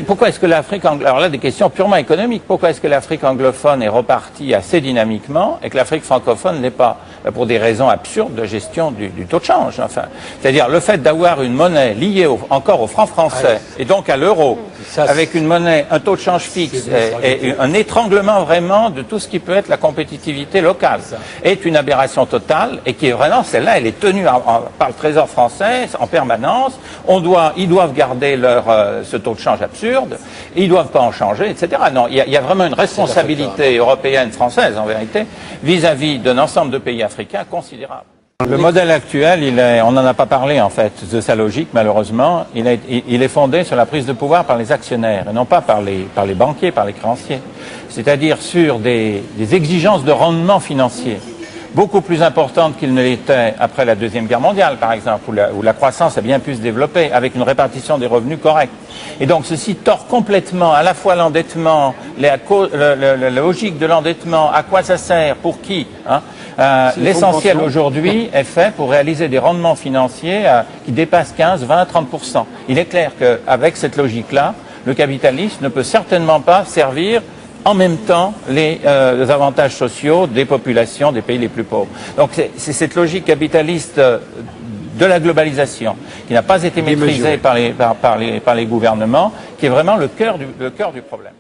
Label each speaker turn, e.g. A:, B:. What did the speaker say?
A: Pourquoi est-ce que l'Afrique anglophone, alors là des questions purement économiques, pourquoi est-ce que l'Afrique anglophone est repartie assez dynamiquement et que l'Afrique francophone n'est pas? Pour des raisons absurdes de gestion du taux de change. Enfin, c'est-à-dire le fait d'avoir une monnaie liée encore au franc français et donc à l'euro, avec une monnaie, un taux de change fixe et un étranglement vraiment de tout ce qui peut être la compétitivité locale, est une aberration totale et qui est vraiment, celle-là, elle est tenue par le Trésor français en permanence. Ils doivent garder ce taux de change absurde, ils doivent pas en changer, etc. Non, il y a vraiment une responsabilité européenne, française en vérité, vis-à-vis d'un ensemble de pays africains considérable. Le modèle actuel, on n'en a pas parlé en fait de sa logique malheureusement, il est fondé sur la prise de pouvoir par les actionnaires et non pas par les banquiers, par les créanciers. C'est-à-dire sur des exigences de rendement financier beaucoup plus importantes qu'il ne l'était après la Deuxième Guerre mondiale par exemple, où la croissance a bien pu se développer avec une répartition des revenus correcte. Et donc ceci tord complètement à la fois l'endettement, la logique de l'endettement, à quoi ça sert, pour qui, hein. L'essentiel aujourd'hui est fait pour réaliser des rendements financiers qui dépassent 15, 20, 30%. Il est clair qu'avec cette logique-là, le capitalisme ne peut certainement pas servir en même temps les avantages sociaux des populations des pays les plus pauvres. Donc c'est cette logique capitaliste de la globalisation qui n'a pas été maîtrisée par les gouvernements qui est vraiment le cœur du problème.